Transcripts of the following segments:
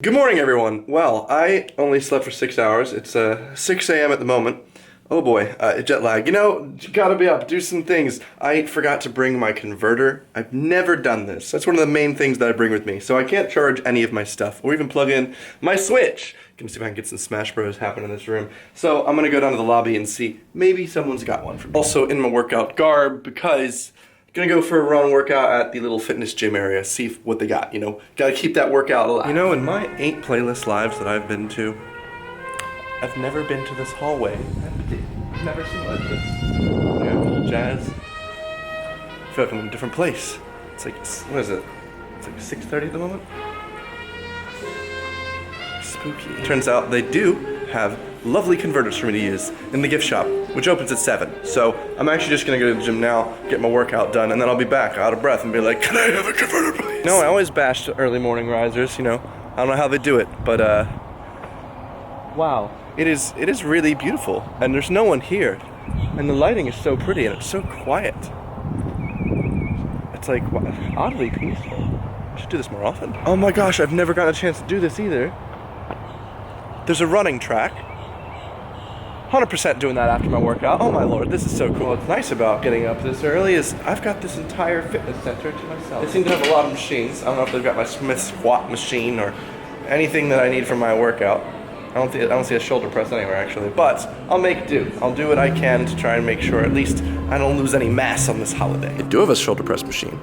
Good morning, everyone. Well, I only slept for 6 hours. It's 6 a.m. at the moment. Oh boy, jet lag. You know, you gotta be up, do some things. I forgot to bring my converter. I've never done this. That's one of the main things that I bring with me. So I can't charge any of my stuff or even plug in my Switch. Gonna see if I can get some Smash Bros happen in this room. So I'm gonna go down to the lobby and see. Maybe someone's got one for me. Also in my workout garb because gonna go for a run workout at the little fitness gym area, see what they got, you know? Gotta keep that workout alive. You know, in my 8 playlist lives that I've been to, I've never been to this hallway. I've never seen like this. We have a little jazz. I feel like I'm in a different place. It's like, what is it? It's like 6:30 at the moment? Spooky. Turns out they do have lovely converters for me to use in the gift shop, which opens at 7. So I'm actually just gonna go to the gym now, get my workout done, and then I'll be back out of breath and be like, can I have a converter, please? No, I always bash early morning risers, you know. I don't know how they do it, but wow. It is really beautiful, and there's no one here. And the lighting is so pretty, and it's so quiet. It's like oddly peaceful. I should do this more often. Oh my gosh, I've never gotten a chance to do this either. There's a running track. 100% doing that after my workout. Oh my lord, this is so cool. What's nice about getting up this early is I've got this entire fitness center to myself. They seem to have a lot of machines. I don't know if they've got my Smith squat machine or anything that I need for my workout. I don't see a shoulder press anywhere actually, but I'll make do. I'll do what I can to try and make sure at least I don't lose any mass on this holiday. I do have a shoulder press machine.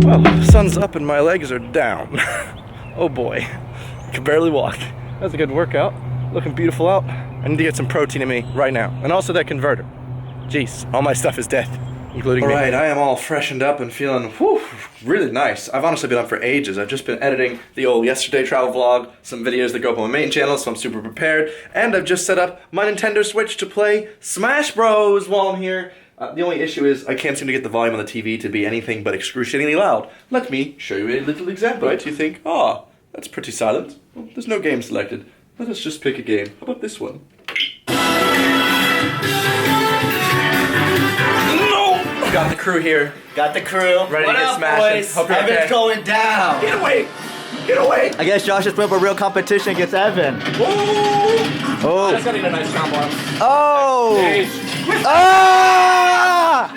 Well, the sun's up and my legs are down. Oh boy, I can barely walk. That was a good workout. Looking beautiful out. I need to get some protein in me right now. And also that converter. Jeez, all my stuff is dead, including me. All right, I am all freshened up and feeling really nice. I've honestly been up for ages. I've just been editing the old yesterday travel vlog, some videos that go up on my main channel, so I'm super prepared. And I've just set up my Nintendo Switch to play Smash Bros while I'm here. The only issue is I can't seem to get the volume on the TV to be anything but excruciatingly loud. Let me show you a little example. Right, you think, oh, that's pretty silent. Well, there's no game selected. Let us just pick a game. How about this one? No! Got the crew here. Got the crew. Ready to get smashing. Hope you're Evan's okay. going down. Get away! Get away! I guess Josh just went for real competition against Evan. Oh! That's gonna be a nice combo. Oh! Ah!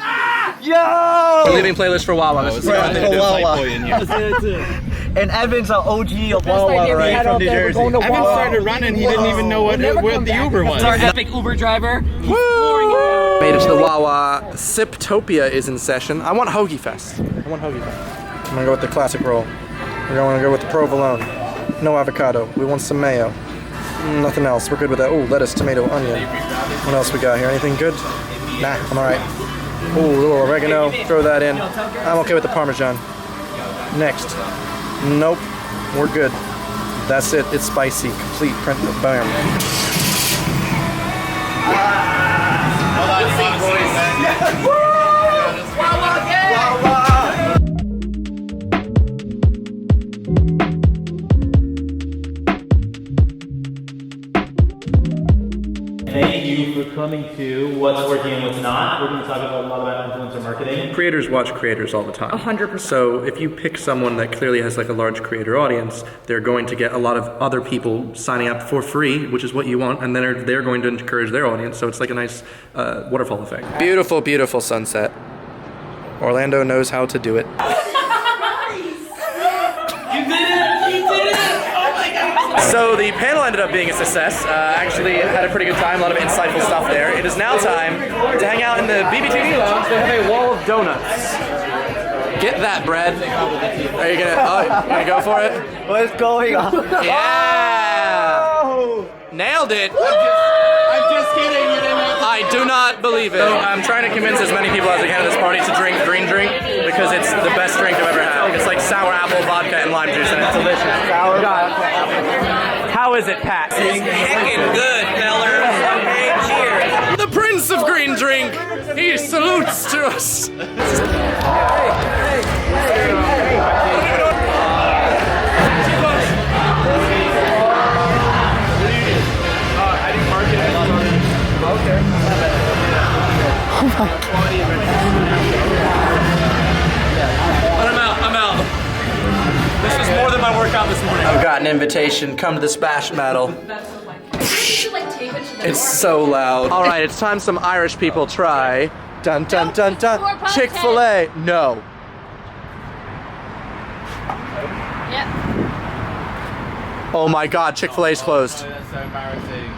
Yo! We're leaving playlist for Wawa. This is Wawa. And Evan's an OG of Wawa, right? From New Jersey. Evan started running, he didn't even know what the Uber was. Our epic Uber driver. Woo! Made it to the Wawa. Siptopia is in session. I want Hoagie Fest. I'm gonna go with the classic roll. We're gonna go with the provolone. No avocado. We want some mayo. Nothing else. We're good with that. Ooh, lettuce, tomato, onion. What else we got here? Anything good? Nah, I'm alright. Ooh, a little oregano. Throw that in. I'm okay with the Parmesan. Next. Nope. We're good. That's it. It's spicy. Complete print. Bam. Thank you for coming to What's Working and What's Not. We're going to talk about a lot about influencer marketing. Creators watch creators all the time. 100%. So if you pick someone that clearly has like a large creator audience, they're going to get a lot of other people signing up for free, which is what you want, and then they're going to encourage their audience. So it's like a nice waterfall effect. Beautiful, beautiful sunset. Orlando knows how to do it. So the panel ended up being a success. Actually had a pretty good time, a lot of insightful stuff there. It is now time to hang out in the BBTV lounge. They have a wall of donuts. Get that, Brad. Are you gonna go for it? What's going on? Yeah! Nailed it! I'm just kidding, you didn't have I do not believe it. So I'm trying to convince as many people as I can at this party to drink green drink because it's the best drink I've ever had. It's like sour apple vodka and lime juice and it's delicious. Sour How is it, Pat? It's heckin' good, fellers. Okay, cheers. The Prince of Green Drink! He salutes to us! This was more than my workout this morning. I've got an invitation. Come to the Smash Metal. It's so loud. All right, it's time some Irish people try. Dun dun dun dun. Chick-fil-A. No. Yep. Oh my God, Chick-fil-A's closed. That's so embarrassing.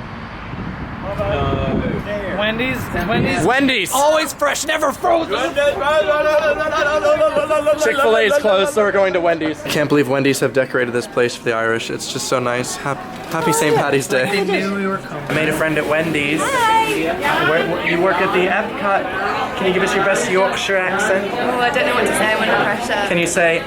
Wendy's? Wendy's? Wendy's. Always fresh, never frozen. Chick-fil-A's closed, so we're going to Wendy's. I can't believe Wendy's have decorated this place for the Irish. It's just so nice. Happy St. Patty's Day. They knew we were coming. I made a friend at Wendy's. Hi. You work at the Epcot. Can you give us your best Yorkshire accent? Oh, I don't know what to say. I'm under pressure. Can you say,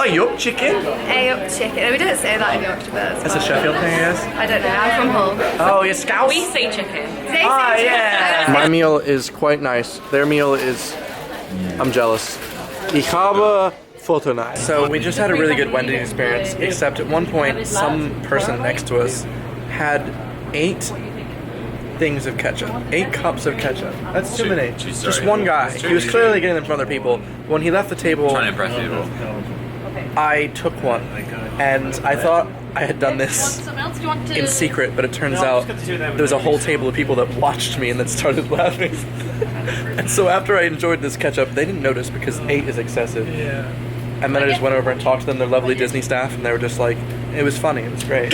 "Oh, York chicken"? York chicken. We don't say that in Yorkshire, but That's a Sheffield thing, I guess. I don't know. I'm from Hull. Oh, you're Scouse? We say chicken. They Ah, say yeah. chicken. My meal is quite nice. Their meal is, I'm jealous. Ich habe fortnite. So we just had a really good Wendy's experience, except at one point, some person next to us had 8 things of ketchup. 8 cups of ketchup. That's too many. Just one guy. He was clearly getting them from other people. When he left the table, Trying to impress people. I took one, and I thought I had done this in secret, but it turns out there was a whole table of people that watched me and then started laughing. And so after I enjoyed this ketchup, they didn't notice because 8 is excessive. Yeah. And then I just went over and talked to them, their lovely Disney staff, and they were just like, it was funny, it was great.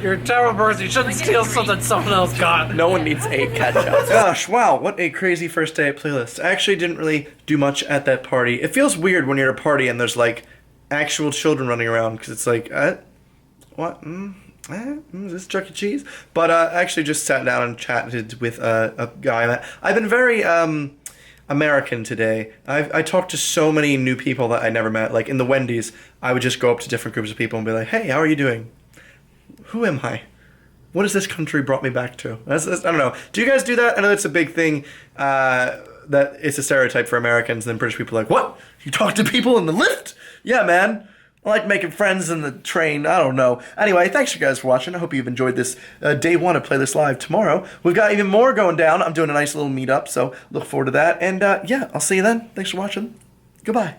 You're a terrible person. You shouldn't steal something someone else got. No one needs 8 ketchup. Gosh, wow, what a crazy first day at playlist. I actually didn't really do much at that party. It feels weird when you're at a party and there's like actual children running around because it's like, what? Is this Chuck E. Cheese? But I actually just sat down and chatted with a guy I met. I've been very American today. I talked to so many new people that I never met. Like in the Wendy's, I would just go up to different groups of people and be like, hey, how are you doing? Who am I? What has this country brought me back to? I don't know. Do you guys do that? I know it's a big thing. That it's a stereotype for Americans, and then British people are like, what? You talk to people in the lift? Yeah, man. I like making friends in the train. I don't know. Anyway, thanks you guys for watching. I hope you've enjoyed this day 1 of Playlist Live. Tomorrow, we've got even more going down. I'm doing a nice little meetup, so look forward to that. And yeah, I'll see you then. Thanks for watching. Goodbye.